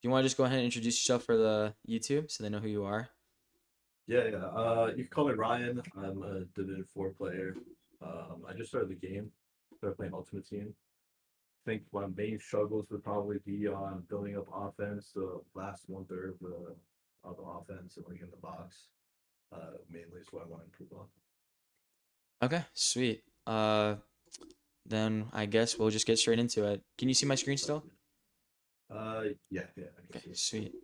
you want to just go ahead and introduce yourself for the YouTube so they know who you are? Yeah. You can call me Ryan. I'm a Division 4 player. I just started the game. Started playing Ultimate Team. I think my main struggles would probably be on building up offense, the last one third of the offense and like in the box. Mainly is what I want to improve on. Okay, sweet. Then I guess we'll just get straight into it. Can you see my screen still? Yeah, I can Okay, see it. sweet.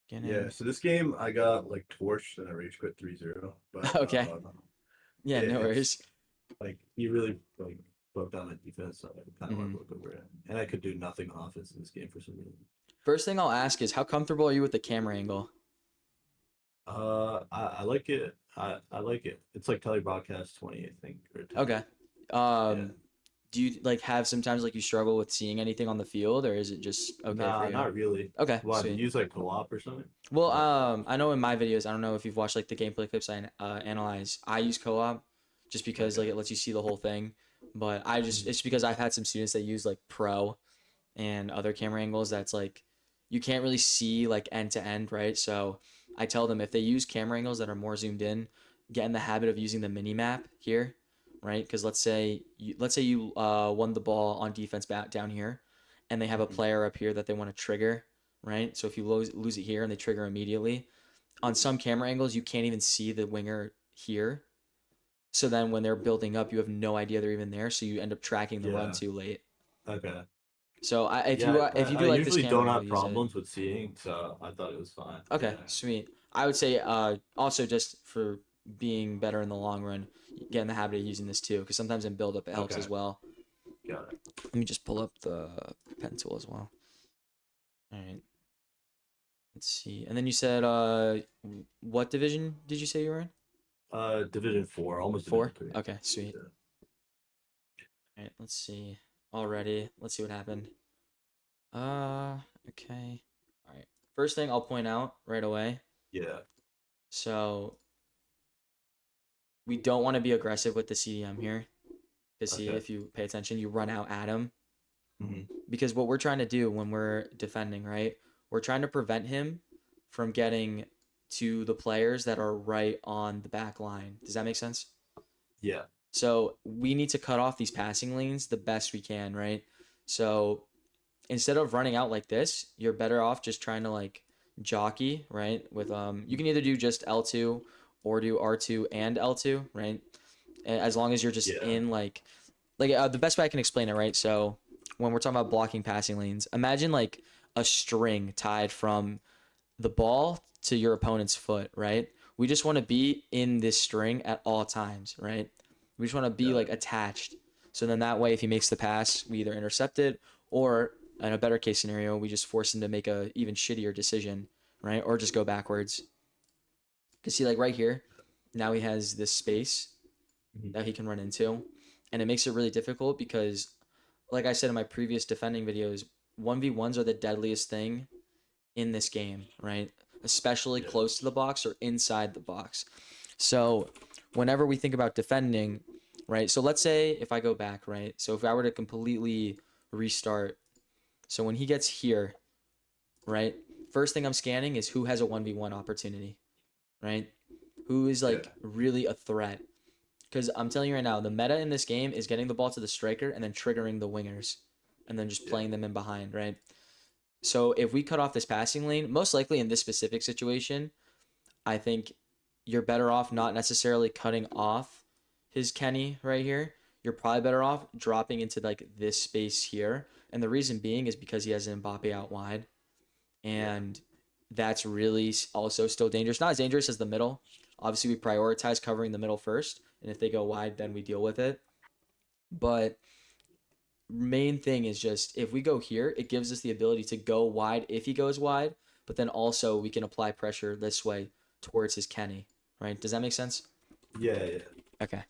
Get Yeah, in. so this game I got like torched and I rage quit 3-0, but Okay. Yeah, no it's worries. like he really like broke down my defense, so I kind of want hmm to look over it. And I could do nothing on offense in this game for some reason. First thing I'll ask is how comfortable are you with the camera angle? I like it. I like it. It's like telebroadcast 20, I think, or 10. Okay. Yeah. Um, do you like have sometimes like you struggle with seeing anything on the field, or is it just okay for Nah, you? not really. Okay, Why, do sweet. you use like co-op or something? Well, Is that I know in my videos, I don't know if you've watched like the gameplay clips I analyze. I use co-op just because like okay? it lets you see the whole thing. But I just Mhm. it's because I've had some students that use like pro and other camera angles that's like you can't really see like end to end, right? So I tell them if they use camera angles that are more zoomed in, get in the habit of using the mini map here, right? Because let's say you won the ball on defense back down here, and they have a Mhm. player up here that they want to trigger, right? So if you lose it here and they trigger immediately, on some camera angles you can't even see the winger here. So then when they're building up, you have no idea they're even there. So you end up tracking the run Yeah. too late. Okay. So Yeah, if you I do like this usually camera don't angle, have use it. problems with seeing, so I thought it was fine. Okay, Yeah. sweet. I would say also just for being better in the long run, get in the habit of using this too, because sometimes in build up it helps Okay. as well. Got it. Let me just pull up the pen tool as well. All right, let's see. And then you said what division did you say you were in? Division 4, almost Division Four. 3. Okay, sweet. Yeah. All right, let's see. Already, let's see what happened. Uh, okay. All right. First thing I'll point out right away. Yeah. So we don't want to be aggressive with the CDM here. To see Okay. if you pay attention, you run out at him hmm because what we're trying to do when we're defending, right? We're trying to prevent him from getting to the players that are right on the back line. Does that make sense? Yeah. So we need to cut off these passing lanes the best we can, right? So instead of running out like this, you're better off just trying to like jockey, right? With you can either do just L2 or do R2 and L2, right? As long as you're just Yeah. in the best way I can explain it, right? So when we're talking about blocking passing lanes, imagine like a string tied from the ball to your opponent's foot, right? We just want to be in this string at all times, right? We just want to be Got like it. attached. So then that way, if he makes the pass, we either intercept it or, in a better case scenario, we just force him to make a even shittier decision, right? Or just go backwards. Cause see, like right here, now he has this space Mhm. that he can run into, and it makes it really difficult because, like I said in my previous defending videos, 1v1s are the deadliest thing in this game, right? Especially Yeah. close to the box or inside the box. So, whenever we think about defending, right? So, let's say if I go back, right? So, if I were to completely restart, so when he gets here, right? First thing I'm scanning is who has a 1v1 opportunity, right? Who is Yeah. like really a threat. Because I'm telling you right now, the meta in this game is getting the ball to the striker and then triggering the wingers and then just Yeah. playing them in behind, right? So if we cut off this passing lane, most likely in this specific situation, I think you're better off not necessarily cutting off his Kenny right here. You're probably better off dropping into like this space here. And the reason being is because he has an Mbappe out wide. Yeah. And that's really also still dangerous. Not as dangerous as the middle. Obviously, we prioritize covering the middle first. And if they go wide, then we deal with it. But main thing is just if we go here, it gives us the ability to go wide if he goes wide, but then also we can apply pressure this way towards his Kenny, right? Does that make sense? Yeah. Yeah. Okay. You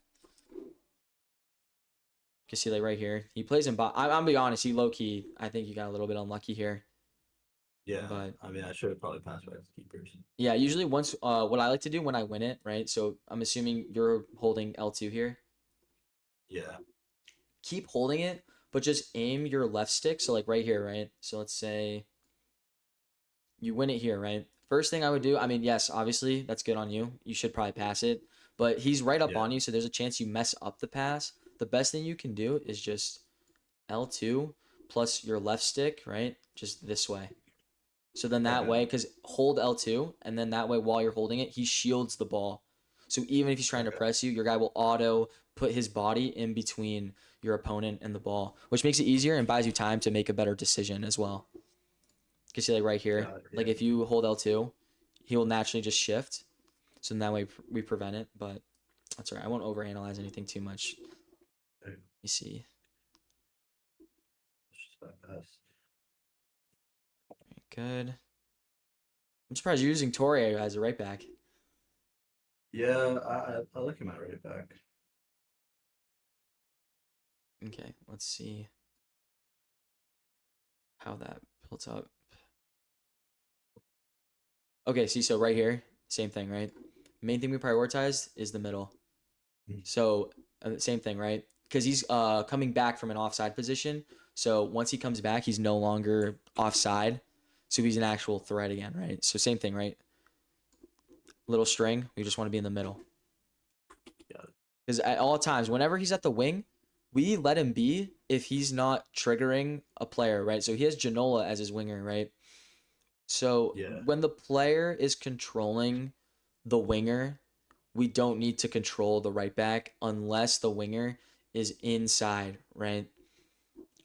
can see like right here, he plays in bot. I'm gonna be honest, he low key. I think you got a little bit unlucky here, Yeah. but I mean, I should have probably passed by the keepers. yeah. Usually once, what I like to do when I win it, right? So I'm assuming you're holding L2 here. Yeah. Keep holding it, but just aim your left stick. So like right here, right? So let's say you win it here, right? First thing I would do, I mean, yes, obviously that's good on you. You should probably pass it, but he's right up Yeah. on you, so there's a chance you mess up the pass. The best thing you can do is just L2 plus your left stick, right? Just this way. So then that Okay. way, because hold L2, and then that way while you're holding it, he shields the ball. So even if he's trying to Okay. press you, your guy will auto put his body in between your opponent and the ball, which makes it easier and buys you time to make a better decision as well. You can see like right here, Got it. like Yeah. if you hold L2, he will naturally just shift. So in that way we prevent it, but that's all right. I won't overanalyze anything too much. Okay. Let me see. Let's just bypass. Good. I'm surprised you're using Torre as a right back. Yeah, I like him at right back. Okay, let's see how that builds up. Okay, see, so right here, same thing, right? Main thing we prioritize is the middle. Mhm. So same thing, right? Because he's coming back from an offside position. So once he comes back, he's no longer offside. So he's an actual threat again, right? So same thing, right? Little string. We just want to be in the middle. Got it. Because at all times, whenever he's at the wing, we let him be if he's not triggering a player, right? So he has Janola as his winger, right? So Yeah. when the player is controlling the winger, we don't need to control the right back unless the winger is inside, right?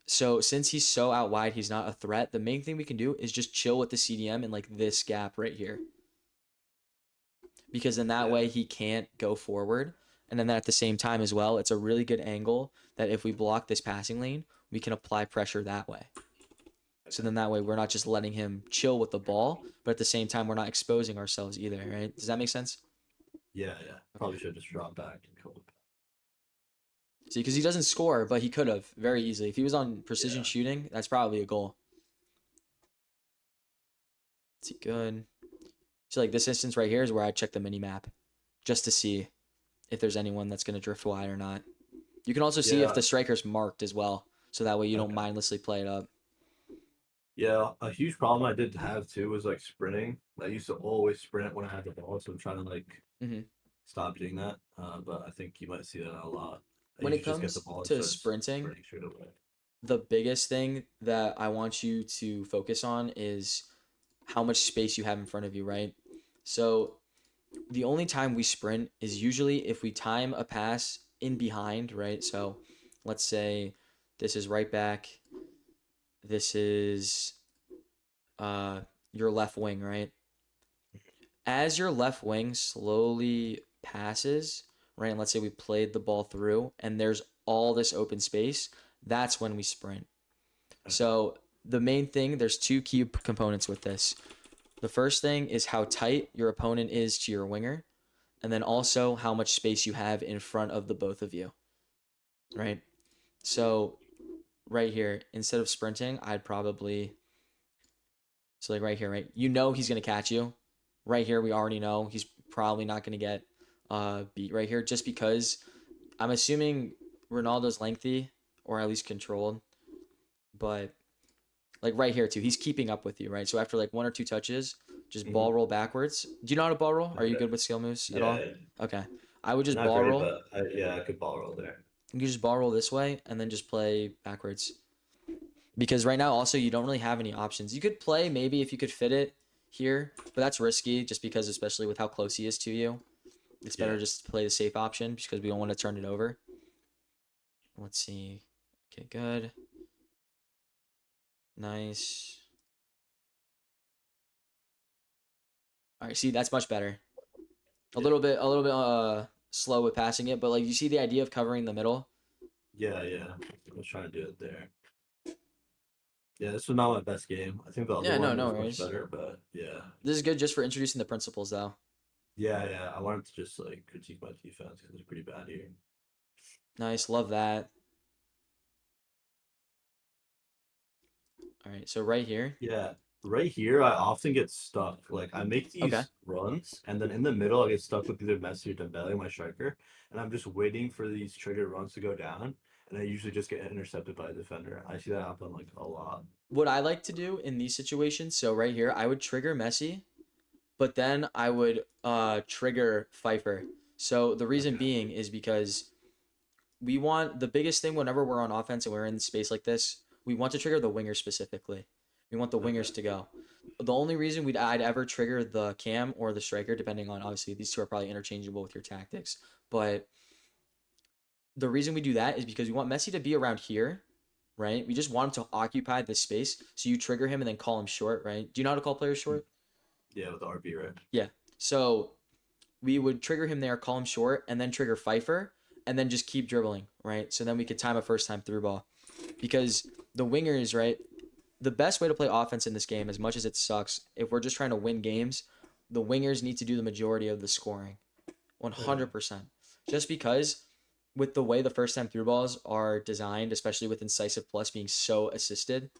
So since he's so out wide, he's not a threat. The main thing we can do is just chill with the CDM in like this gap right here. Because in that Yeah. way he can't go forward. And then at the same time as well, it's a really good angle that if we block this passing lane, we can apply pressure that way. So then that way we're not just letting him chill with the ball, but at the same time we're not exposing ourselves either, right? Does that make sense? Yeah. Yeah. Okay. Probably should just drop back and kill it. See, because he doesn't score, but he could have very easily. If he was on precision Yeah. shooting, that's probably a goal. Is he good? So like this instance right here is where I check the mini map just to see if there's anyone that's going to drift wide or not. You can also see if Yeah. the striker's marked as well, so that way you don't Okay. mindlessly play it up. Yeah. A huge problem I did have too was like sprinting. I used to always sprint when I had the ball, so I'm trying to like Hmm. stop doing that. But I think you might see that a lot. I When it usually just get the comes ball and to start sprinting, sprinting straight away. the biggest thing that I want you to focus on is how much space you have in front of you, right? So the only time we sprint is usually if we time a pass in behind, right? So let's say this is right back, this is uh your left wing, right? As your left wing slowly passes, right? And let's say we played the ball through and there's all this open space, that's when we sprint. Okay. So the main thing, there's two key components with this. The first thing is how tight your opponent is to your winger, and then also how much space you have in front of the both of you, right? So right here, instead of sprinting, I'd probably so like right here, right? You know he's gonna catch you. Right here, we already know he's probably not gonna get beat right here, just because I'm assuming Ronaldo's lengthy or at least controlled, but like right here too, he's keeping up with you, right? So after like one or two touches, just Hmm. ball roll backwards. Do you know how to ball roll? Are you Okay. good with skill moves at all? Yeah. Okay, I would just Not ball great, roll. but yeah, I could ball roll there. You just ball roll this way and then just play backwards. Because right now also you don't really have any options. You could play maybe if you could fit it here, but that's risky just because especially with how close he is to you. It's better Yeah. just to play the safe option because we don't want to turn it over. Let's see. Okay, good. Nice. All right, see that's much better. Yeah. A little bit slow with passing it, but like you see the idea of covering the middle. Yeah. Yeah. I was trying to do it there. Yeah, this was not my best game. I think the other Yeah, no, one no was much worries. better, but yeah. This is good just for introducing the principles though. Yeah, yeah. I wanted to just like critique my defense because it's pretty bad here. Nice, love that. All right, so right here. Yeah. Right here, I often get stuck. Like I make Okay. these runs, and then in the middle, I get stuck with either Messi or Dembele, my striker, and I'm just waiting for these trigger runs to go down, and I usually just get intercepted by a defender. I see that happen like a lot. What I like to do in these situations, so right here, I would trigger Messi, but then I would trigger Pfeiffer. So the reason Okay. being is because we want the biggest thing whenever we're on offense and we're in space like this, we want to trigger the wingers specifically. We want the Okay. wingers to go. The only reason I'd ever trigger the cam or the striker, depending on obviously these two are probably interchangeable with your tactics, but the reason we do that is because we want Messi to be around here, right? We just want him to occupy this space. So you trigger him and then call him short, right? Do you know how to call players short? Yeah, with RB, right? Yeah. So we would trigger him there, call him short, and then trigger Pfeiffer, and then just keep dribbling, right? So then we could time a first time through ball. Because the wingers, right? The best way to play offense in this game, as much as it sucks, if we're just trying to win games, the wingers need to do the majority of the scoring. Okay. 100%. Just because with the way the first time through balls are designed, especially with incisive plus being so assisted,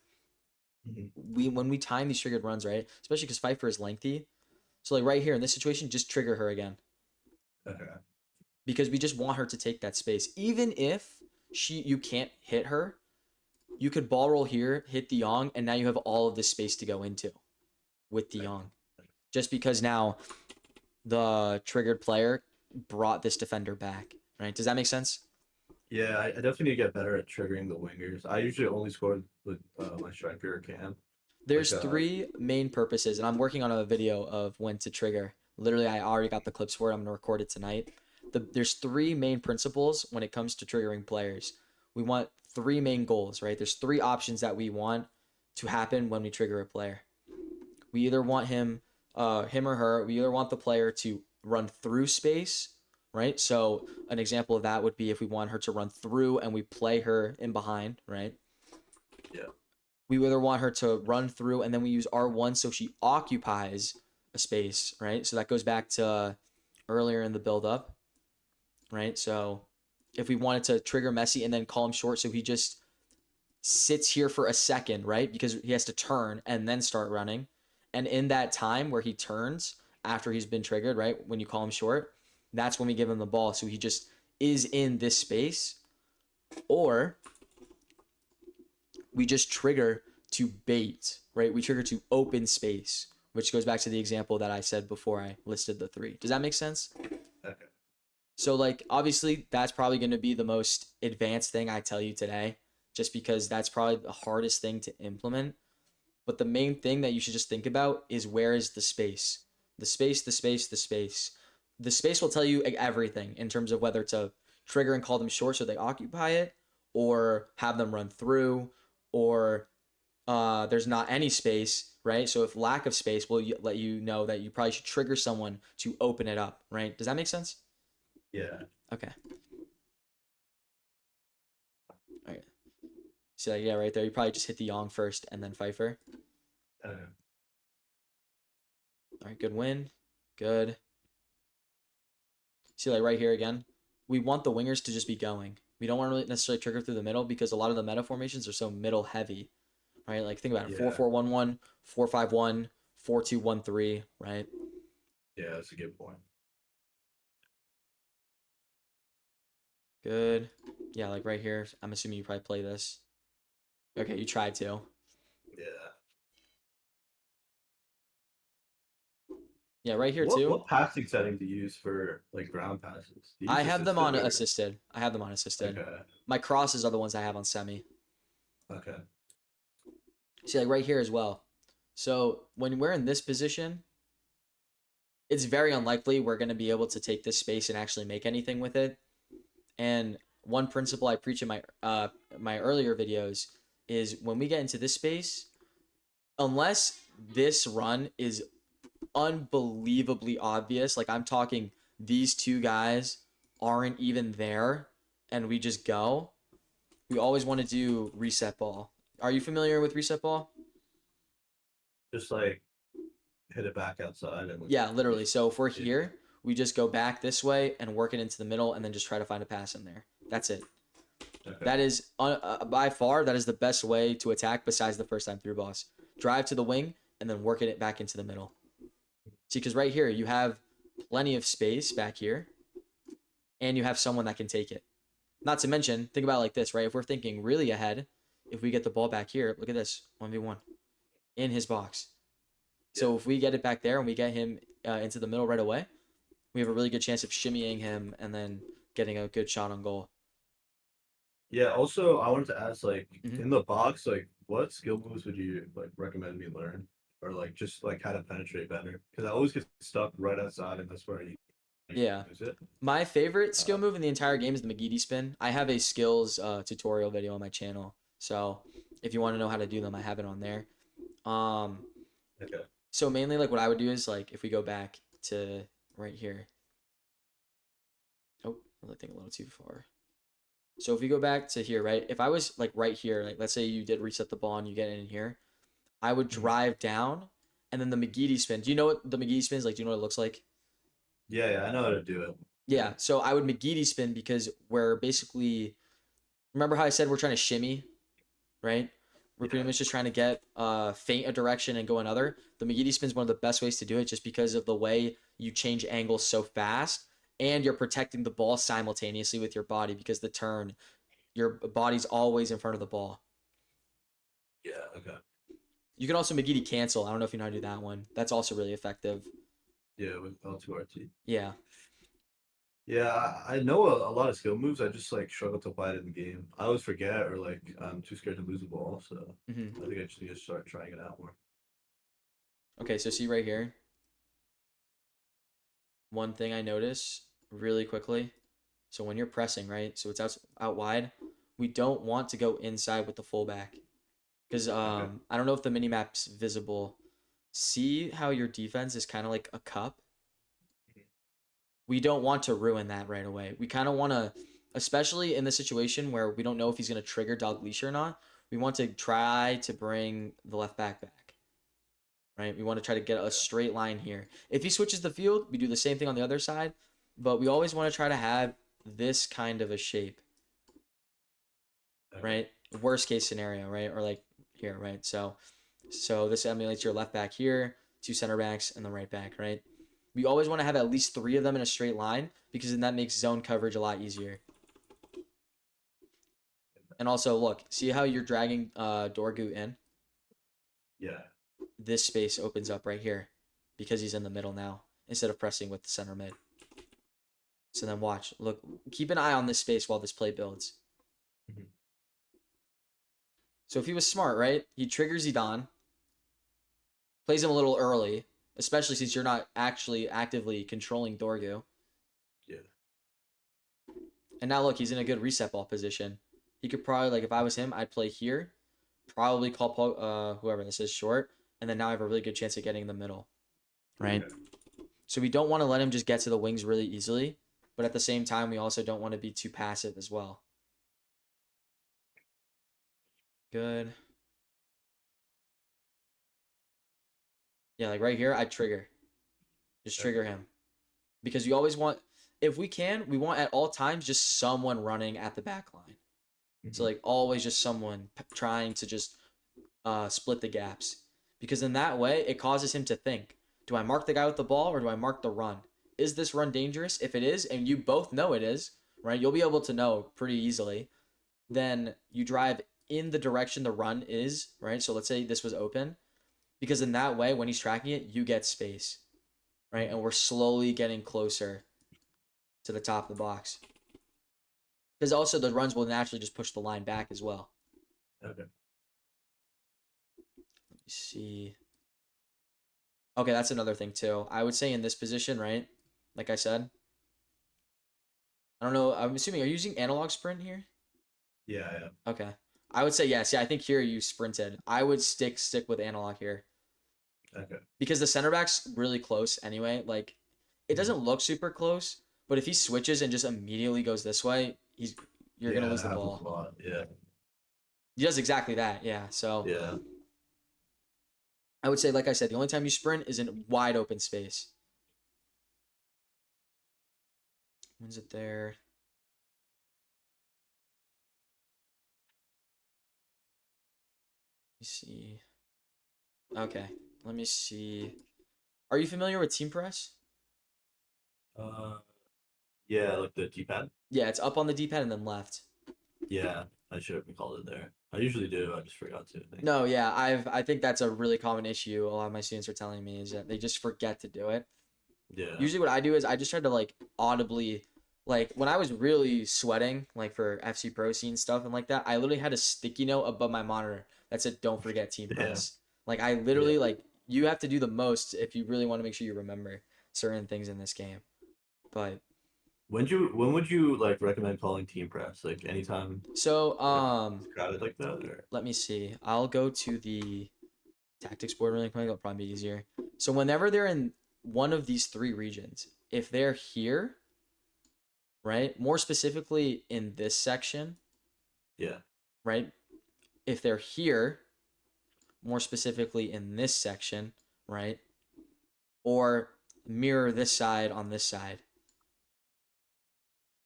Mhm. we when we time these triggered runs, right? Especially because Pfeiffer is lengthy. So like right here in this situation, just trigger her again. Okay. Because we just want her to take that space. Even if you can't hit her, you could ball roll here, hit De Jong, and now you have all of this space to go into with De Okay. Jong. Just because now the triggered player brought this defender back, right? Does that make sense? Yeah, I definitely need to get better at triggering the wingers. I usually only score with my striker or cam. Like There's three main purposes, and I'm working on a video of when to trigger. Literally, I already got the clips for it. I'm gonna record it tonight. There's three main principles when it comes to triggering players. We want three main goals, right? There's three options that we want to happen when we trigger a player. We either want him or her. We either want the player to run through space, right? So an example of that would be if we want her to run through and we play her in behind, right? yeah. We either want her to run through and then we use R1 so she occupies a space, right? So that goes back to earlier in the build up, right? So if we wanted to trigger Messi and then call him short so he just sits here for a second, right? Because he has to turn and then start running. And in that time where he turns after he's been triggered, right? When you call him short, that's when we give him the ball. So he just is in this space. Or we just trigger to bait, right? We trigger to open space, which goes back to the example that I said before I listed the three. Does that make sense? Okay. So, like, obviously, that's probably going to be the most advanced thing I tell you today, just because that's probably the hardest thing to implement. But the main thing that you should just think about is where is the space? The space, the space, the space. The space will tell you everything in terms of whether to trigger and call them short so they occupy it, or have them run through, or there's not any space, right? So if lack of space will let you know that you probably should trigger someone to open it up, right? Does that make sense? Yeah. Okay. All right. So yeah, right there, you probably just hit the Yong first and then Pfeiffer. Okay. All right, good win. Good. See, like right here again, we want the wingers to just be going. We don't want to really necessarily trigger through the middle because a lot of the meta formations are so middle heavy, right? Like think about it: four Yeah. four one one, 4-5-1, 4-2-1-3, right? Yeah, that's a good point. Good. Yeah, like right here. I'm assuming you probably play this. Okay, you tried to. Yeah. Yeah, right here What too. what passing setting to use for like ground passes? Do you I use have them on assisted or assisted. I have them on assisted. okay? My crosses are the ones I have on semi. Okay. See, like right here as well. So when we're in this position, it's very unlikely we're going to be able to take this space and actually make anything with it. And one principle I preach in my earlier videos is when we get into this space, unless this run is unbelievably obvious, like I'm talking these two guys aren't even there and we just go, we always want to do reset ball. Are you familiar with reset ball? Just like hit it back outside and Yeah, literally. just So if we're yeah. here, we just go back this way and work it into the middle and then just try to find a pass in there. That's it. Okay. That is by far that is the best way to attack besides the first time through boss. Drive to the wing and then working it back into the middle. See, because right here you have plenty of space back here, and you have someone that can take it. Not to mention, think about it like this, right? If we're thinking really ahead, if we get the ball back here, look at this, 1v1 in his box. Yeah. So if we get it back there and we get him into the middle right away, we have a really good chance of shimmying him and then getting a good shot on goal. Yeah. Also, I wanted to ask, like, Hmm. in the box, like, what skill moves would you like recommend me learn, or like just like how to penetrate better? Because I always get stuck right outside, and that's where I Yeah. use it. My favorite skill Uh, move in the entire game is the McGeady spin. I have a skills tutorial video on my channel. So if you want to know how to do them, I have it on there. Um, okay. so mainly like what I would do is like if we go back to right here. Oh, I think a little too far. So if we go back to here, right? If I was like right here, like let's say you did reset the ball and you get in here, I would Mhm. drive down and then the McGeady spin. Do you know what the McGeady spin is like? Do you know what it looks like? Yeah, yeah, I know how to do it. Yeah. Yeah. So I would McGeady spin because we're basically remember how I said we're trying to shimmy, right? We're pretty Yeah. much just trying to get feint a direction and go another. The McGeady spin is one of the best ways to do it just because of the way you change angles so fast and you're protecting the ball simultaneously with your body because the turn, your body's always in front of the ball. Yeah. Okay. You can also McGeady cancel. I don't know if you know how to do that one. That's also really effective. Yeah, with L2RT. Yeah. Yeah, I know a lot of skill moves. I just like struggle to apply it in the game. I always forget, or like I'm too scared to lose the ball. So I Hmm. think I just need to start trying it out more. Okay, so see right here. One thing I notice really quickly. So when you're pressing, right? So it's out wide. We don't want to go inside with the fullback because Okay. I don't know if the mini map's visible. See how your defense is kind of like a cup. We don't want to ruin that right away. We kind of want to, especially in the situation where we don't know if he's going to trigger dog leash or not. We want to try to bring the left back, right? We want to try to get a Yeah. straight line here. If he switches the field, we do the same thing on the other side, but we always want to try to have this kind of a shape, Okay. right? Worst case scenario, right? Or like here, right? So this emulates your left back here, two center backs, and the right back, right? We always want to have at least three of them in a straight line because then that makes zone coverage a lot easier. And also, look, see how you're dragging Dorgu in? Yeah. This space opens up right here because he's in the middle now instead of pressing with the center mid. So then watch, look, keep an eye on this space while this play builds. Mhm. So if he was smart, right, he triggers Zidane, plays him a little early, especially since you're not actually actively controlling Dorgu. Yeah. And now look, he's in a good reset ball position. He could probably like if I was him, I'd play here, probably call whoever this is short, and then now I have a really good chance of getting in the middle, right? Okay. So we don't want to let him just get to the wings really easily, but at the same time, we also don't want to be too passive as well. Good. Yeah, like right here, I trigger. Just Okay. trigger him because you always want, if we can, we want at all times just someone running at the back line. So Mhm. like always just someone trying to just split the gaps because in that way it causes him to think: Do I mark the guy with the ball or do I mark the run? Is this run dangerous? If it is, and you both know it is, right? You'll be able to know pretty easily. Then you drive in the direction the run is, right? So let's say this was open, because in that way, when he's tracking it, you get space, right? Mhm. And we're slowly getting closer to the top of the box. Because also the runs will naturally just push the line back as well. Okay. Let me see. Okay, that's another thing too. I would say in this position, right? Like I said, I don't know. I'm assuming are you using analog sprint here? Yeah. Yeah. Okay. I would say yes. Yeah, I think here you sprinted. I would stick with analog here Okay. because the center back's really close anyway. Like it Mhm. doesn't look super close, but if he switches and just immediately goes this way, you're gonna Yeah, lose that the happens a ball. lot. Yeah. He does exactly that. Yeah. So Yeah. I would say, like I said, the only time you sprint is in wide open space. When's it there? Let me see. Okay. Let me see. Are you familiar with team press? Uh, Yeah, like the D-pad. Yeah, it's up on the D-pad and then left. Yeah, I should have called it there. I usually do. I just forgot to. I think. No, yeah, I think that's a really common issue. A lot of my students are telling me is that they just forget to do it. Yeah. Usually what I do is I just try to like audibly, like when I was really sweating like for FC Pro scene stuff and like that, I literally had a sticky note above my monitor that said don't forget team Yeah. press. Like I Yeah. literally like you have to do the most if you really want to make sure you remember certain things in this game. But When would you like recommend calling team press? Like anytime so it's crowded like that, or let me see. I'll go to the tactics board really quick. It'll probably be easier. So whenever they're in one of these three regions, if they're here, right? More specifically in this section, yeah. right? If they're here, more specifically in this section, right? Or mirror this side on this side.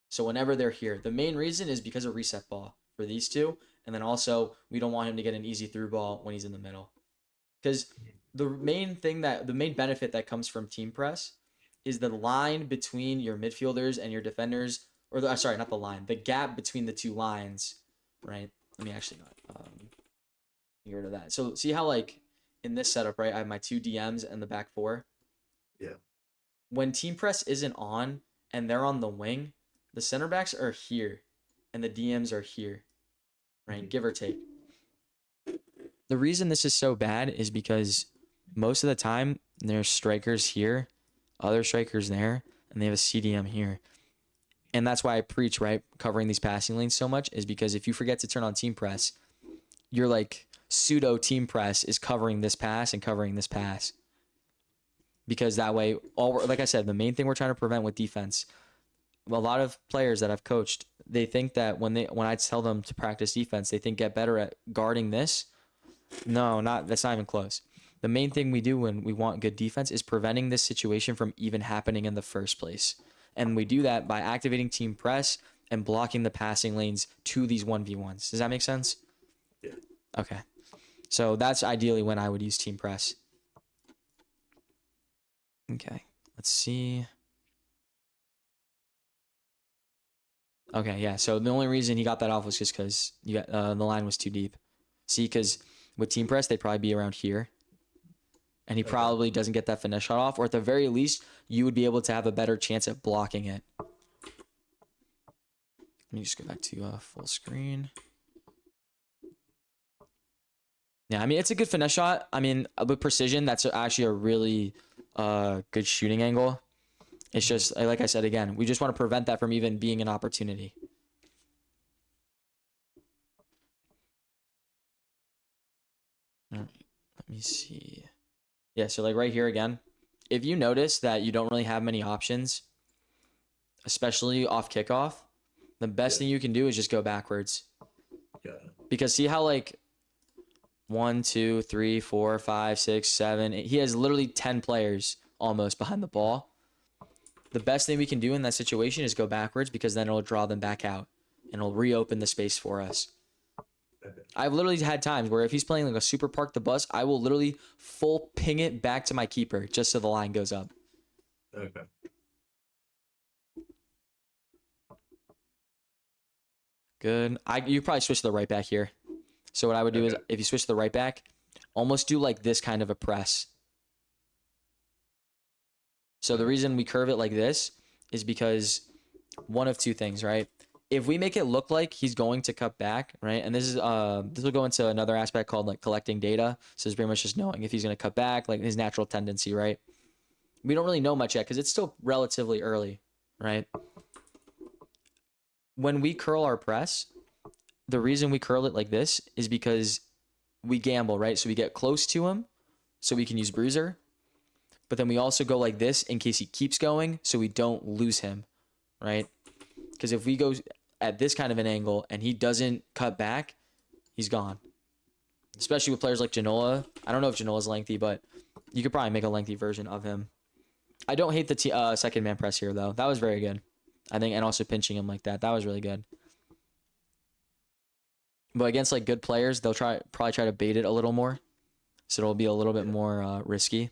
So whenever they're here, the main reason is because of reset ball for these two, and then also we don't want him to get an easy through ball when he's in the middle. Because the main benefit that comes from team press is the line between your midfielders and your defenders, or sorry, not the line, the gap between the two lines, right? Let me actually not get rid of that. So see how like in this setup, right? I have my two DMs and the back four. Yeah. When team press isn't on and they're on the wing, the center backs are here, and the DMs are here, right? Mhm. Give or take. The reason this is so bad is because most of the time there's strikers here, other strikers there, and they have a CDM here. And that's why I preach, right? Covering these passing lanes so much is because if you forget to turn on team press, your like pseudo team press is covering this pass and covering this pass. Because that way, like I said, the main thing we're trying to prevent with defense, a lot of players that I've coached, they think that when I tell them to practice defense, they think get better at guarding this. No, that's not even close. The main thing we do when we want good defense is preventing this situation from even happening in the first place. And we do that by activating team press and blocking the passing lanes to these 1v1s. Does that make sense? Yeah. Okay. So that's ideally when I would use team press. Okay. Let's see. Okay, yeah. So the only reason he got that off was just because the line was too deep. See, because with team press, they'd probably be around here. And he Okay. probably doesn't get that finesse shot off, or at the very least, you would be able to have a better chance at blocking it. Let me just go back to full screen. Yeah, I mean, it's a good finesse shot. I mean, with precision, that's actually a really good shooting angle. It's just, like I said again, we just want to prevent that from even being an opportunity. All right, let me see. Yeah, so like right here again, if you notice that you don't really have many options, especially off kickoff, the best thing you can do is just go backwards. Yeah. Because see how like 1, 2, 3, 4, 5, 6, 7, 8, he has literally 10 players almost behind the ball. The best thing we can do in that situation is go backwards because then it'll draw them back out and it'll reopen the space for us. Okay. I've literally had times where if he's playing like a super park the bus, I will literally full ping it back to my keeper just so the line goes up. Okay. Good. You probably switch to the right back here. So what I would do is if you switch to the right back, almost do like this kind of a press. So the reason we curve it like this is because one of two things, right? If we make it look like he's going to cut back, right? And this will go into another aspect called like collecting data. So it's pretty much just knowing if he's going to cut back, like his natural tendency, right? We don't really know much yet because it's still relatively early, right? When we curl our press, the reason we curl it like this is because we gamble, right? So we get close to him so we can use bruiser. But then we also go like this in case he keeps going so we don't lose him, right? Because if we go at this kind of an angle and he doesn't cut back, he's gone. Especially with players like Genola. I don't know if Genola's lengthy, but you could probably make a lengthy version of him. I don't hate the second man press here, though. That was very good. I think, and also pinching him like that. That was really good. But against like good players, they'll probably try to bait it a little more. So it'll be a little bit more risky.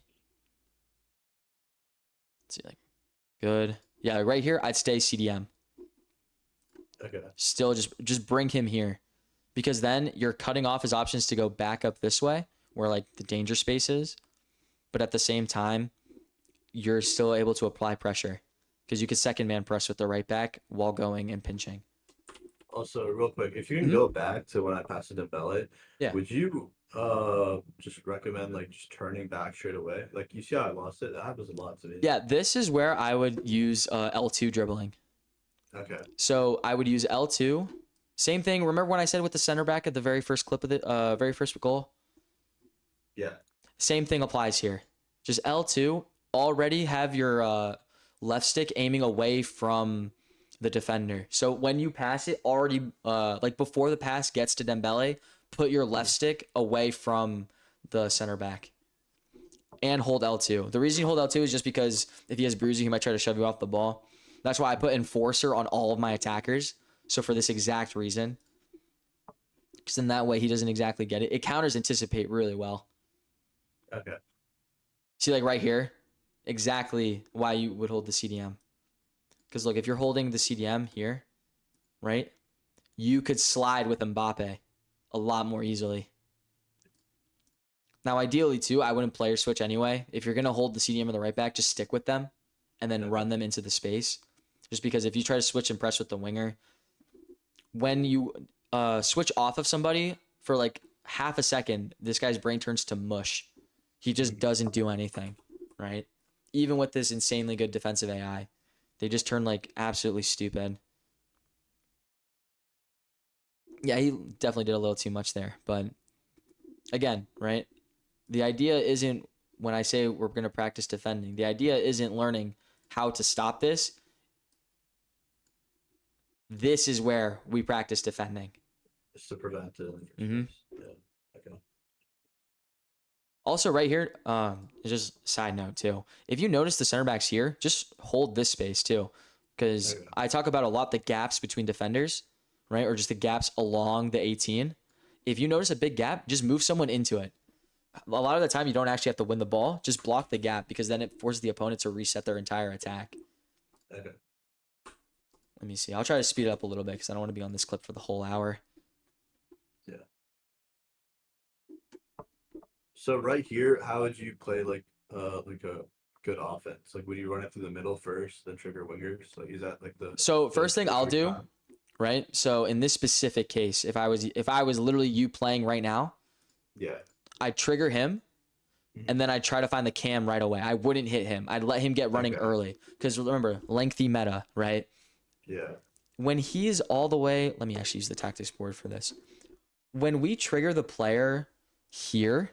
Let's see, like, good. Yeah, right here, I'd stay CDM. Okay. Still, just bring him here, because then you're cutting off his options to go back up this way, where like the danger space is, but at the same time, you're still able to apply pressure, because you could second man press with the right back while going and pinching. Also, real quick, if you can Mm-hmm. go back to when I passed it to Dembele, Yeah. would you just recommend like just turning back straight away? Like you see how I lost it? That happens a lot to me. Yeah, this is where I would use L2 dribbling. Okay. So I would use L2. Same thing. Remember when I said with the center back at the very first clip of the very first goal? Yeah. Same thing applies here. Just L2. Already have your left stick aiming away from the defender. So when you pass it, already like before the pass gets to Dembele, put your left stick away from the center back. And hold L2. The reason you hold L2 is just because if he has bruising, he might try to shove you off the ball. That's why I put enforcer on all of my attackers. So for this exact reason. Because in that way, he doesn't exactly get it. It counters anticipate really well. Okay. See, like right here, exactly why you would hold the CDM. Because look, if you're holding the CDM here, right, you could slide with Mbappe a lot more easily. Now, ideally, too, I wouldn't player switch anyway. If you're going to hold the CDM and the right back, just stick with them and then run them into the space. Just because if you try to switch and press with the winger, when you switch off of somebody for like half a second, this guy's brain turns to mush. He just doesn't do anything, right? Even with this insanely good defensive AI, they just turn like absolutely stupid. Yeah, he definitely did a little too much there. But again, right? The idea isn't when I say we're going to practice defending, the idea isn't learning how to stop this. This is where we practice defending. Just to prevent it in the Mm-hmm. first place. Yeah. Okay. Also, right here, just side note too. If you notice the center backs here, just hold this space too, because Okay. I talk about a lot the gaps between defenders, right, or just the gaps along the 18. If you notice a big gap, just move someone into it. A lot of the time, you don't actually have to win the ball. Just block the gap because then it forces the opponent to reset their entire attack. Okay. Let me see. I'll try to speed it up a little bit because I don't want to be on this clip for the whole hour. Yeah. So right here, how would you play like a good offense? Like would you run it through the middle first, then trigger wingers? Like is that like So the first thing I'll every do, time? right? So in this specific case, if I was literally you playing right now, Yeah. I'd trigger him and then I'd try to find the cam right away. I wouldn't hit him. I'd let him get running Okay. early. Because remember, lengthy meta, right? Yeah. When he's all the way, let me actually use the tactics board for this. When we trigger the player here,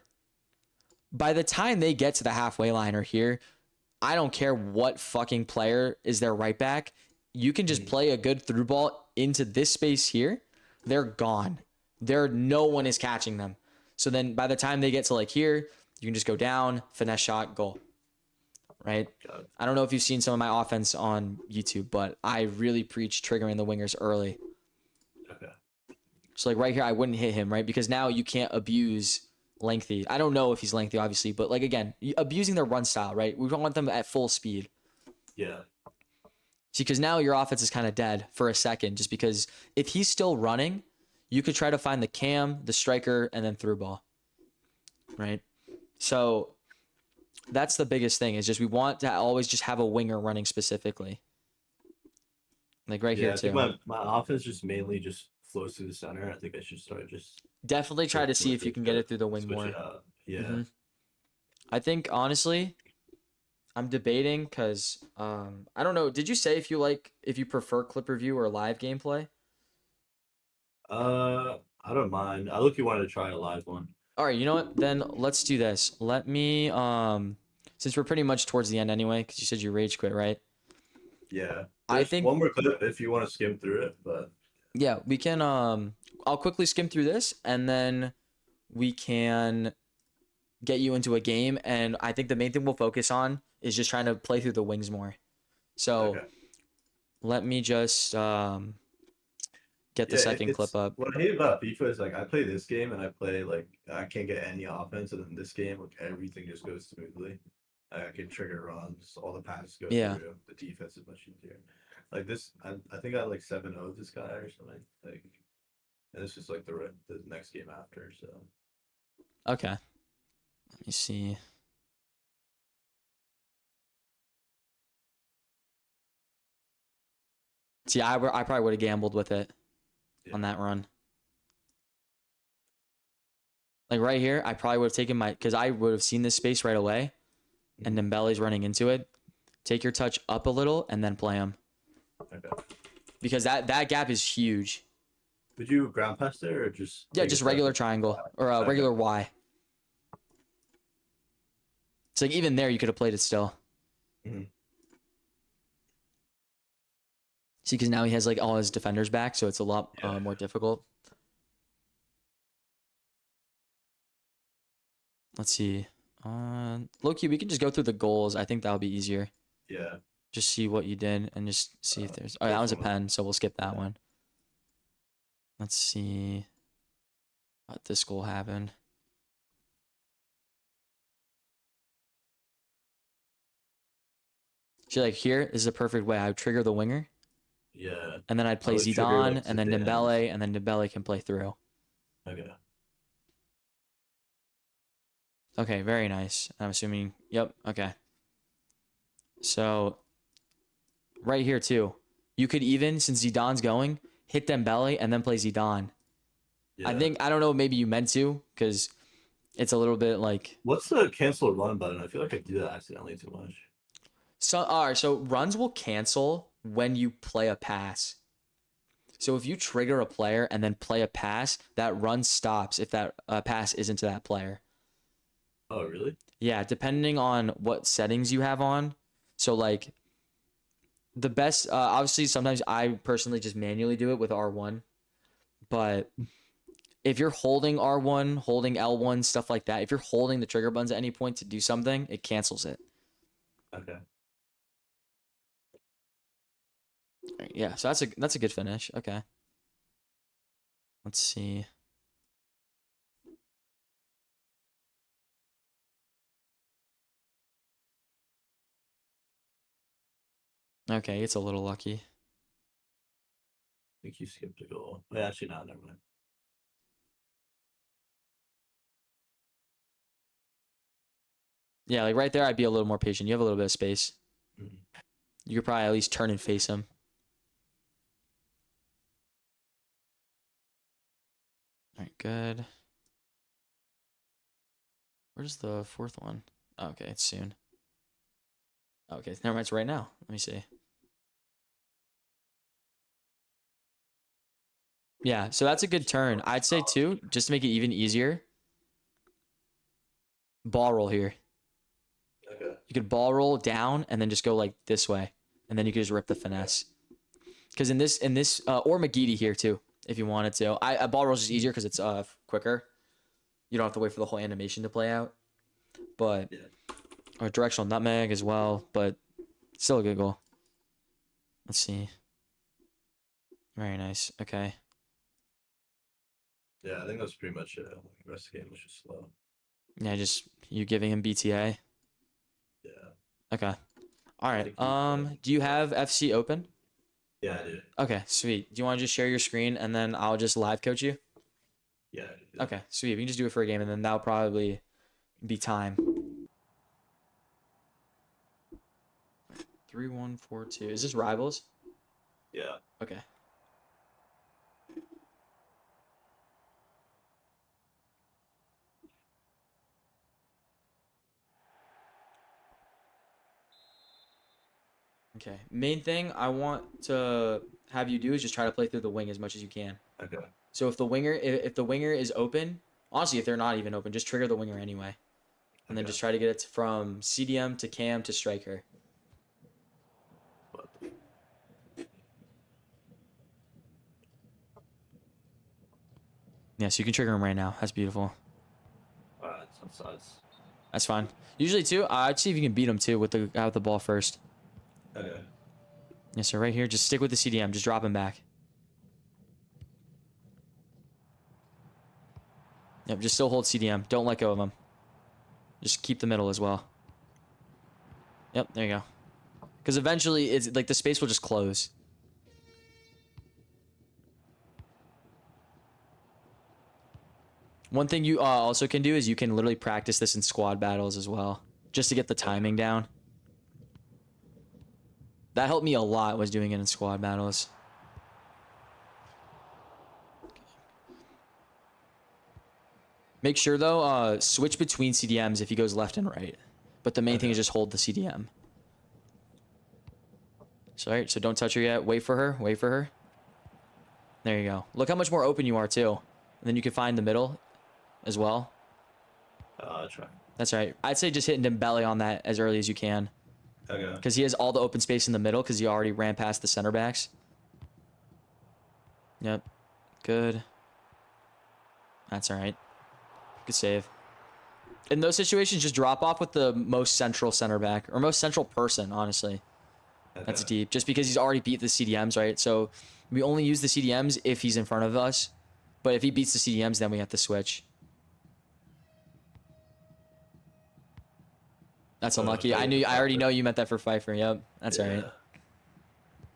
by the time they get to the halfway line or here, I don't care what fucking player is their right back. You can just play a good through ball into this space here. They're gone. No one is catching them. So then by the time they get to like here, you can just go down, finesse shot, goal. Right? Got it. I don't know if you've seen some of my offense on YouTube, but I really preach triggering the wingers early. Okay. So like right here, I wouldn't hit him, right? Because now you can't abuse lengthy. I don't know if he's lengthy, obviously, but like again, abusing their run style, right? We don't want them at full speed. Yeah. See, because now your offense is kind of dead for a second, just because if he's still running, you could try to find the cam, the striker, and then through ball, right? So that's the biggest thing is just we want to always just have a winger running specifically. Like right here Yeah, I think too. my offense just mainly just flows through the center. I think I should start just Definitely try to see if you can get it through the wing switch more. it up. Yeah. hmm I think honestly, I'm debating because I don't know. Did you say if you prefer clip review or live gameplay? I don't mind. I look you wanted to try a live one. All right, you know what? Then let's do this. Let me since we're pretty much towards the end anyway, because you said you rage quit, right? Yeah. I There's think one more clip if you want to skim through it, but yeah, we can I'll quickly skim through this and then we can get you into a game and I think the main thing we'll focus on is just trying to play through the wings more. So okay. let me just get the Yeah, second clip it's up. what I hate about FIFA is like I play this game and I play like I can't get any offense, and then this game like everything just goes smoothly. I can trigger runs, all the passes go Yeah. through. The defense is much easier. Like this, I think I like 7-0 this guy or something. Like, and this is like the next game after. So Okay. Let me see. See, I probably would have gambled with it yeah. on that run. Like right here, I probably would have taken because I would have seen this space right away, and Mhm. Dembele's running into it. Take your touch up a little and then play him. Okay. Because that gap is huge. Would you ground pass there or just Yeah, take a just touch? regular triangle or Okay. regular Y. So like even there, you could have played it still. Mhm. See, because now he has like all his defenders back, so it's a lot Yeah. more difficult. Let's see. Low key, we can just go through the goals. I think that'll be easier. Yeah. Just see what you did and just see if there's. Oh, that First was a one. pen, so we'll skip that Yeah. one. Let's see what this goal happened. See, like here is a perfect way. I would trigger the winger, Yeah. and then I'd I play would trigger Zidane, like and then Zidane. Dembele, and then Dembele can play through. Okay. Okay, very nice. I'm assuming. Yep. Okay. So right here too, you could even since Zidane's going hit Dembele and then play Zidane. Yeah. I don't know. Maybe you meant to because it's a little bit like What's the cancel run button? I feel like I do that accidentally too much. so. All right. So runs will cancel when you play a pass. So if you trigger a player and then play a pass, that run stops if that pass isn't to that player. Oh, really? Yeah, depending on what settings you have on. So like the best, obviously sometimes I personally just manually do it with R1, but if you're holding R1, holding L1, stuff like that, if you're holding the trigger buttons at any point to do something, it cancels it. Okay. Yeah, so that's a good finish. Okay. Let's see. Okay, it's a little lucky. I think you skipped a goal. Wait, actually, no, never mind. Yeah, like right there, I'd be a little more patient. You have a little bit of space. Mhm. You could probably at least turn and face him. All right, good. Where's the fourth one? Oh, okay, it's soon. Okay, never mind. It's right now. Let me see. Yeah, so that's a good turn. I'd say too, just to make it even easier, ball roll here. Okay. You could ball roll down and then just go like this way, and then you could just rip the finesse. Because in this or McGeady here too, if you wanted to. I ball roll is just easier because it's quicker. You don't have to wait for the whole animation to play out. But Yeah. or directional nutmeg as well, but still a good goal. Let's see. Very nice. Okay. Yeah, I think that's pretty much it. The rest of the game was just slow. Yeah, just you giving him BTA. Yeah. Okay. All I right. think he Do you have FC open? Yeah, I did. Okay, sweet. Do you want to just share your screen and then I'll just live coach you? Yeah, I did. Okay, sweet. We can just do it for a game and then that'll probably be time. 3-1-4-2. Is this rivals? Yeah. Okay. Okay. Main thing I want to have you do is just try to play through the wing as much as you can. Okay. So if the winger is open, honestly, if they're not even open, just trigger the winger anyway, and then Okay. just try to get it from CDM to cam to striker. But Yeah, so you can trigger him right now. That's beautiful. some size. That's fine. Usually too, I'd see if you can beat him too with the guy with the ball first. Okay. Yes, sir. Right here, just stick with the CDM. Just drop him back. Yep, just still hold CDM. Don't let go of him. Just keep the middle as well. Yep, there you go. Because eventually, it's like the space will just close. One thing you also can do is you can literally practice this in squad battles as well, just to get the timing down. That helped me a lot, was doing it in squad battles. Make sure though, switch between CDMs if he goes left and right. But the main thing is just hold the CDM. So, all right, so don't touch her yet. Wait for her. Wait for her. There you go. Look how much more open you are too. And then you can find the middle as well. Try. That's right. I'd say just hitting Dembele on that as early as you can. Okay. Because he has all the open space in the middle because he already ran past the center backs. Yep. Good. That's all right. Good save. In those situations, just drop off with the most central center back or most central person, honestly. Okay. That's deep. Just because he's already beat the CDMs, right? So we only use the CDMs if he's in front of us. But if he beats the CDMs, then we have to switch. That's unlucky. I already know you meant that for Pfeiffer. Yep. That's all right.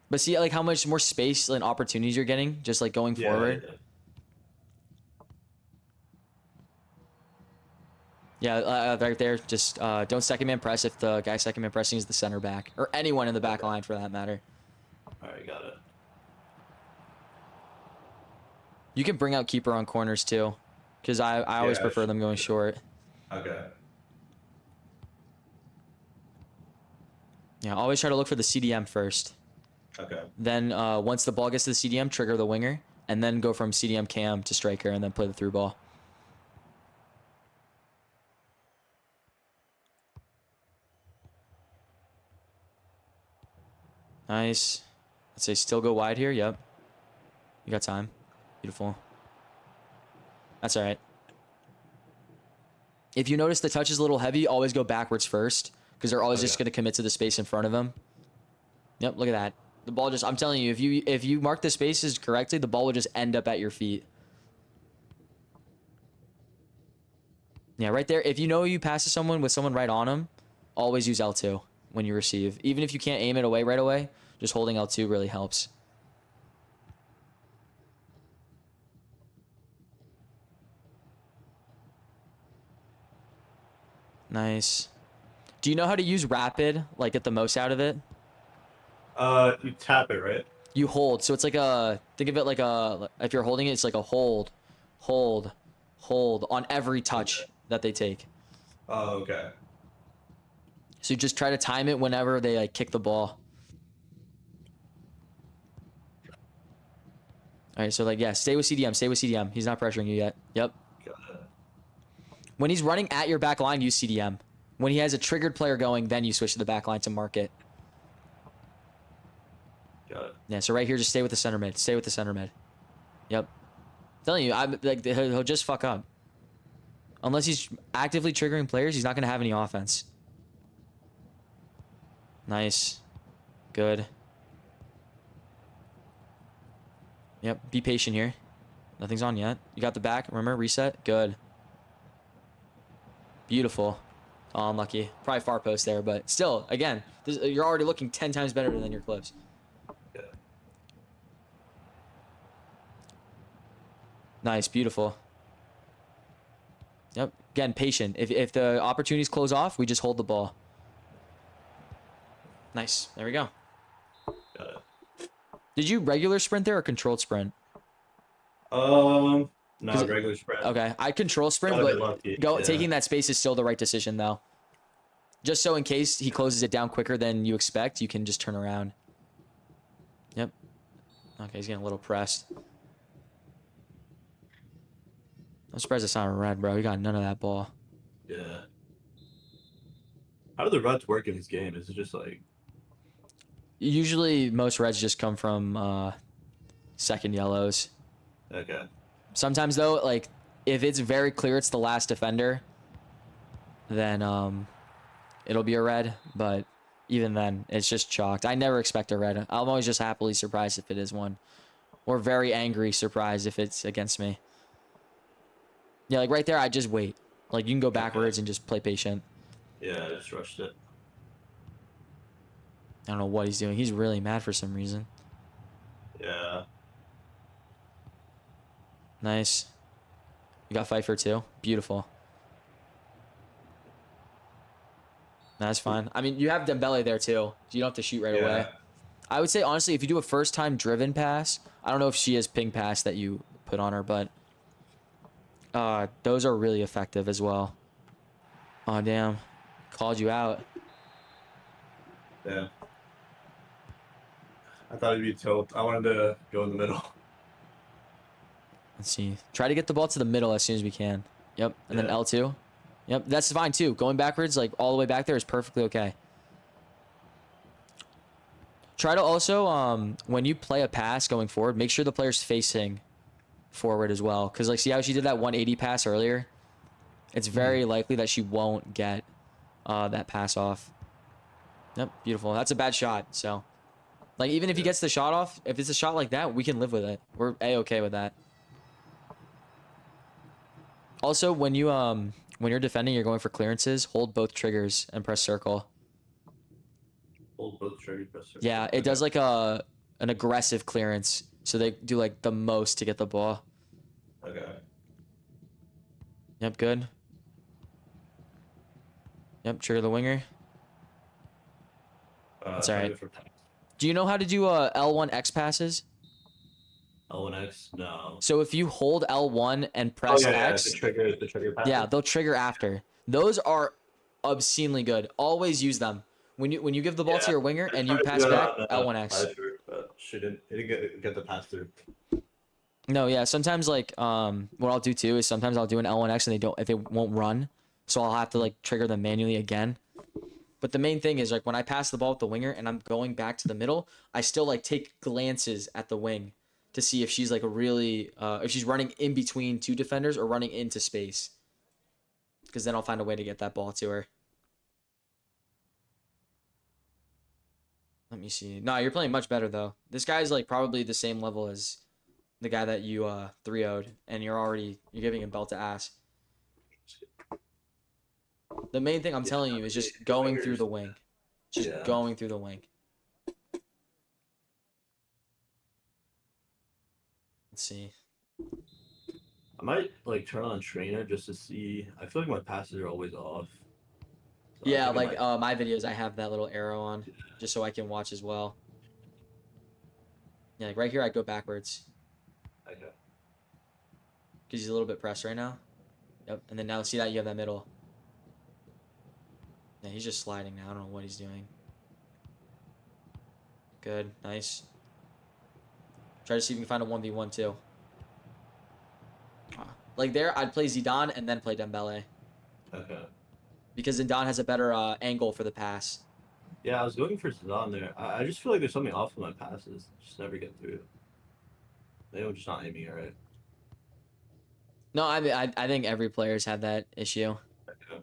But see, like, how much more space and opportunities you're getting just, like, going forward. Yeah, right there. Just don't second man press if the guy second man pressing is the center back. Or anyone in the back line, for that matter. All right, got it. You can bring out keeper on corners, too. Because I always prefer them going short. Okay. Yeah, always try to look for the CDM first. Okay. Then once the ball gets to the CDM, trigger the winger, and then go from CDM cam to striker, and then play the through ball. Nice. Let's say still go wide here. Yep. You got time. Beautiful. That's all right. If you notice the touch is a little heavy, always go backwards first because they're always just going to commit to the space in front of them. Yep, look at that. The ball just, I'm telling you, if you mark the spaces correctly, the ball will just end up at your feet. Yeah, right there. If you know you pass to someone with someone right on them, always use L2 when you receive. Even if you can't aim it away right away, just holding L2 really helps. Nice. Do you know how to use rapid, like get the most out of it? You tap it, right? You hold. So it's like a, think of it like a, if you're holding it, it's like a hold, hold, hold on every touch that they take. Oh, okay. So you just try to time it whenever they like kick the ball. All right, so like, yeah, stay with CDM, stay with CDM. He's not pressuring you yet. Yep. Got it. When he's running at your back line, use CDM. When he has a triggered player going, then you switch to the back line to mark it. Got it. Yeah, so right here, just stay with the center mid. Stay with the center mid. Yep. I'm telling you, I'm like he'll just fuck up. Unless he's actively triggering players, he's not going to have any offense. Nice. Good. Yep, be patient here. Nothing's on yet. You got the back, remember? Reset. Good. Beautiful. Oh, unlucky. Probably far post there, but still, again, you're already looking 10 times better than your clips. Yeah. Nice, beautiful. Yep. Again, patient. If the opportunities close off, we just hold the ball. Nice. There we go. Got it. Did you regular sprint there or controlled sprint? No, regular sprint. Okay, I control sprint, but taking that space is still the right decision, though. Just so in case he closes it down quicker than you expect, you can just turn around. Yep. Okay, he's getting a little pressed. I'm surprised it's not a red, bro. He got none of that ball. Yeah. How do the reds work in this game? Is it just like... Usually, most reds just come from second yellows. Okay. Sometimes, though, like, if it's very clear it's the last defender, then it'll be a red. But even then, it's just chalked. I never expect a red. I'm always just happily surprised if it is one. Or very angry surprised if it's against me. Yeah, like right there, I just wait. Like, you can go backwards and just play patient. Yeah, I just rushed it. I don't know what he's doing. He's really mad for some reason. Yeah. Nice. You got Pfeiffer too. Beautiful. That's fine. I mean, you have Dembele there too, so you don't have to shoot right away. Yeah. I would say honestly, if you do a first time driven pass, I don't know if she has ping pass that you put on her, but those are really effective as well. Oh damn, called you out. Yeah. I thought it'd be tilt. I wanted to go in the middle. Let's see. Try to get the ball to the middle as soon as we can. Yep, and then Yeah. L2. Yep, that's fine too. Going backwards, like all the way back there, is perfectly okay. Try to also, when you play a pass going forward, make sure the player's facing forward as well. Because, like, see how she did that 180 pass earlier? It's very likely that she won't get that pass off. Yep, beautiful. That's a bad shot. So, like, even if he Yeah. gets the shot off, if it's a shot like that, we can live with it. We're A-okay with that. Also, when you're defending, you're going for clearances, hold both triggers and press circle. Hold both trigger press circle. Yeah, it does like an aggressive clearance. So they do like the most to get the ball. Okay. Yep, good. Yep, trigger the winger. That's all Trying to right. go for pass. Do you know how to do L1 X passes? L1X? No. So if you hold L1 and Oh press yeah, yeah. X, The trigger yeah, passes. they'll trigger after. Those are obscenely good. Always use them. When you give the ball to Yeah. your winger I and you tried to do pass that back, on L1X. Pfizer, but she didn't. It didn't get the pass through. No, yeah. Sometimes like what I'll do too is sometimes I'll do an L1X and they won't run, so I'll have to like trigger them manually again. But the main thing is like when I pass the ball with the winger and I'm going back to the middle, I still like take glances at the wing to see if she's like a really if she's running in between two defenders or running into space. Because then I'll find a way to get that ball to her. Let me see. No, you're playing much better though. This guy's like probably the same level as the guy that you 3-0'd, and you're giving him belt to ass. The main thing I'm Yeah. telling you is The just going through wingers. the wing. Just Yeah. going through the wing. Let's see. I might like turn on trainer just to see. I feel like my passes are always off. So I Yeah, think I like might. my videos, I have that little arrow on just so I can watch as well. Yeah, like right here, I go backwards Okay. because he's a little bit pressed right now. Yep, and then now see that you have that middle. Yeah, he's just sliding now. I don't know what he's doing. Good, nice. Try to see if you can find a 1v1 too. Like there, I'd play Zidane and then play Dembele Okay. because Zidane has a better angle for the pass. Yeah, I was looking for Zidane there. I just feel like there's something off with my passes. Just never get through. Maybe I'm just not aiming it right. No, I mean, I think every player's had that issue. Okay.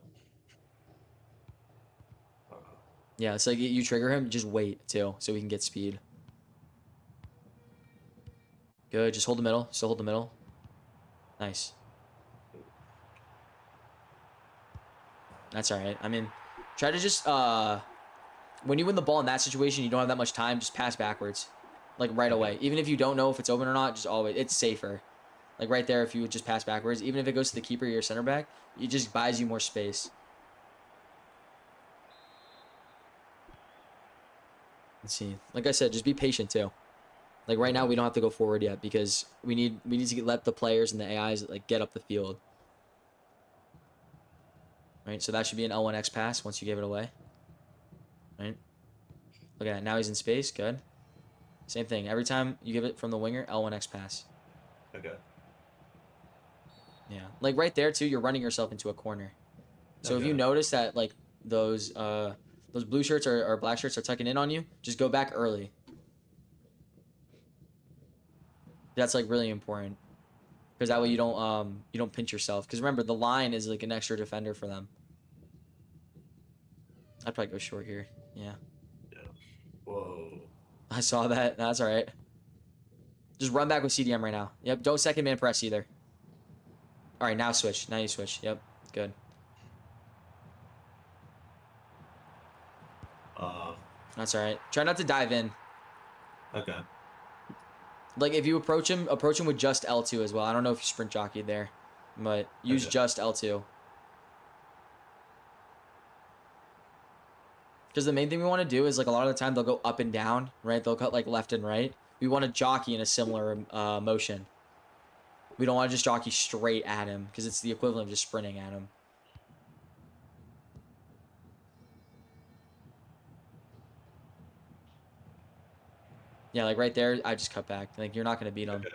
Yeah, it's like you trigger him, just wait too, so we can get speed. Good, just hold the middle. Still hold the middle. Nice. That's all right. I mean, try to just when you win the ball in that situation, you don't have that much time. Just pass backwards, like right Okay. away. Even if you don't know if it's open or not, just always it's safer. Like right there, if you would just pass backwards, even if it goes to the keeper or your center back, it just buys you more space. Let's see. Like I said, just be patient too. Like right now, Okay. we don't have to go forward yet because we need to let the players and the AIs like get up the field. Right, so that should be an L1X pass once you give it away. Right, look at that. Now he's in space. Good. Same thing. Every time you give it from the winger, L1X pass. Okay. Yeah, like right there too. You're running yourself into a corner. So if you Okay. notice that like those blue shirts or black shirts are tucking in on you, just go back early. That's like really important because that way you don't pinch yourself. Because remember the line is like an extra defender for them. I'd probably go short here. Yeah, Yeah. Whoa. I saw that. That's all right. Just run back with CDM right now. Yep. Don't second man press either. All right, now switch. Now you switch. Yep. Good. Uh. That's all right. Try not to dive in. Okay. Like if you approach him with just L2 as well. I don't know if you sprint jockeyed there, but use Okay. just L2. Because the main thing we want to do is like a lot of the time they'll go up and down, right? They'll cut like left and right. We want to jockey in a similar motion. We don't want to just jockey straight at him because it's the equivalent of just sprinting at him. Yeah, like right there, I just cut back. Like you're not gonna beat him. Okay.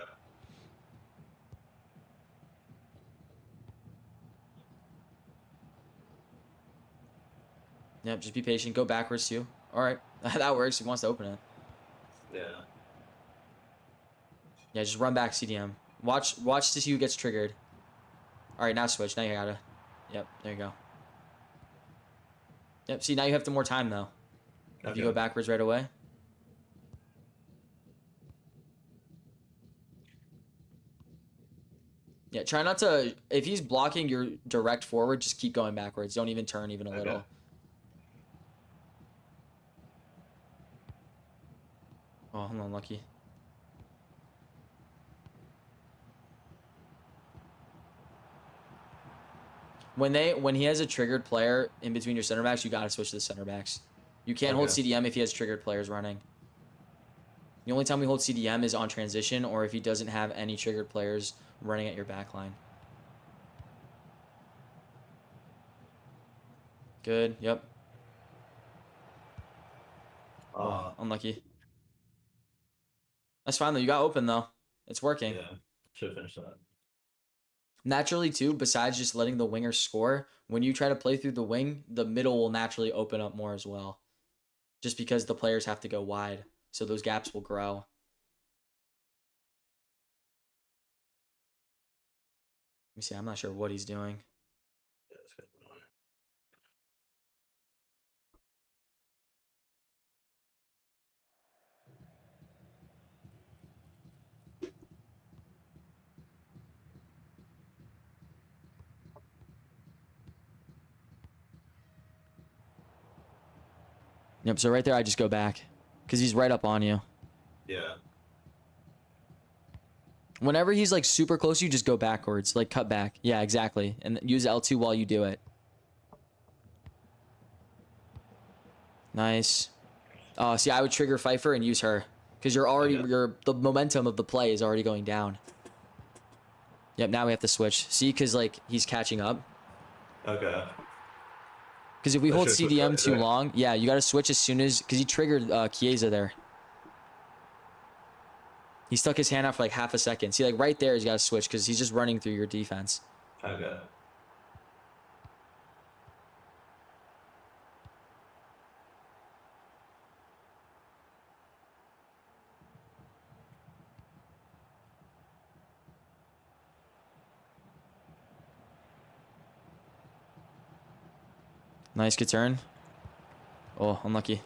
Yep, just be patient. Go backwards too. All right, that works. He wants to open it. Yeah. Yeah, just run back CDM. Watch to see who gets triggered. All right, now switch. Now you gotta. Yep, there you go. Yep. See, now you have more time though. If you Okay. go backwards right away. Yeah, try not to. If he's blocking your direct forward, just keep going backwards. Don't even turn even a Okay. little. Oh, I'm unlucky. When he has a triggered player in between your center backs, you gotta switch to the center backs. You can't hold Okay. CDM if he has triggered players running. The only time we hold CDM is on transition or if he doesn't have any triggered players running at your back line. Good. Yep. Oh, Uh. unlucky. That's fine though. You got open though. It's working. Yeah. Should finish that. Naturally too, besides just letting the winger score, when you try to play through the wing, the middle will naturally open up more as well. Just because the players have to go wide. So those gaps will grow. Let me see. I'm not sure what he's doing. Yeah. That's good. Yep. So right there, I just go back because he's right up on you. Yeah. Whenever he's like super close, you just go backwards, like cut back. Yeah, exactly. And use L2 while you do it. Nice. See, I would trigger Pfeiffer and use her because Okay. the momentum of the play is already going down. Yep. Now we have to switch. See, because like he's catching up. Okay. Because if we I hold should switch CDM right too away. long, yeah, you got to switch as soon as because he triggered Chiesa there. He stuck his hand out for like half a second. See, like right there, he's got to switch because he's just running through your defense. Okay. Nice, good turn. Oh, unlucky.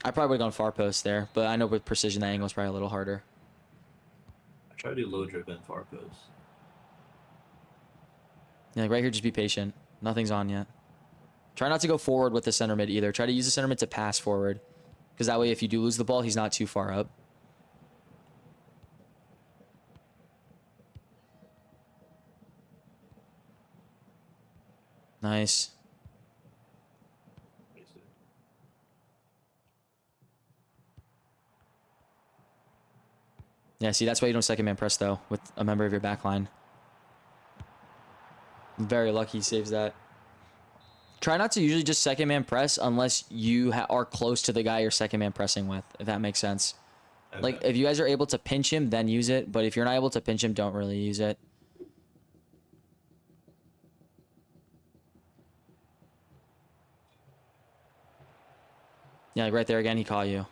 I probably would have gone far post there, but I know with precision that angle is probably a little harder. I try to do low drip and far post. Yeah, like right here, just be patient. Nothing's on yet. Try not to go forward with the center mid either. Try to use the center mid to pass forward. Because that way, if you do lose the ball, he's not too far up. Nice. Yeah, see, that's why you don't second man press, though, with a member of your back line. Very lucky he saves that. Try not to usually just second man press unless you are close to the guy you're second man pressing with, if that makes sense. Okay. Like, if you guys are able to pinch him, then use it. But if you're not able to pinch him, don't really use it. Yeah, like right there again, he caught you.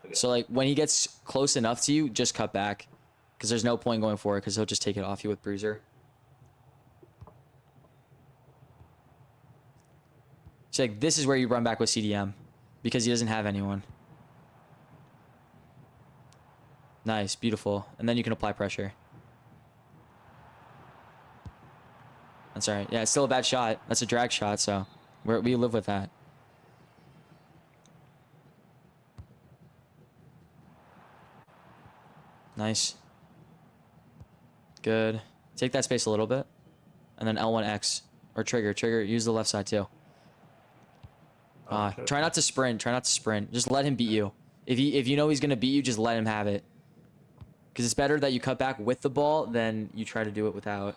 Okay. So, like, when he gets close enough to you, just cut back. Because there's no point going forward because he'll just take it off you with Bruiser. So, like, this is where you run back with CDM. Because he doesn't have anyone. Nice, beautiful. And then you can apply pressure. That's all right. Yeah, it's still a bad shot. That's a drag shot, so we live with that. Nice. Good. Take that space a little bit. And then L1X. Or trigger. Trigger. Use the left side too. Try not to sprint. Try not to sprint. Just let him beat you. If you know he's going to beat you, just let him have it. Because it's better that you cut back with the ball than you try to do it without.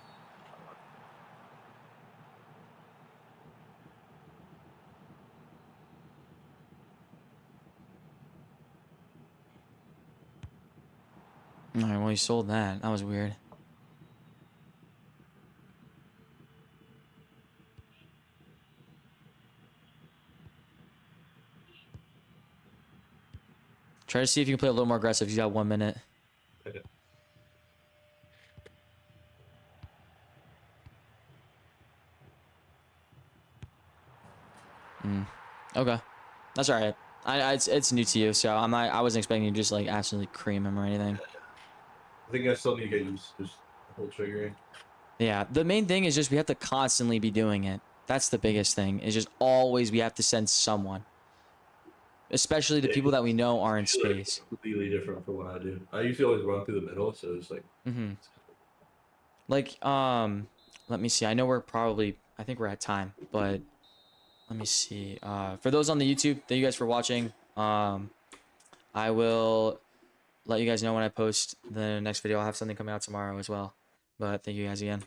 Alright, well, you sold that. That was weird. Try to see if you can play a little more aggressive. You got 1 minute. Okay. Okay. That's alright. It's new to you, so I wasn't expecting you to just like absolutely cream him or anything. I think I still need to get used to just the whole triggering. Yeah, the main thing is just we have to constantly be doing it. That's the biggest thing. Is just always we have to send someone. Especially the Yeah, people that we know are in it's usually, like, space. completely different from what I do. I usually always run through the middle, so it's like. Like, let me see. I know we're probably, I think we're at time, but let me see. For those on the YouTube, thank you guys for watching. I will let you guys know when I post the next video. I'll have something coming out tomorrow as well. But thank you guys again.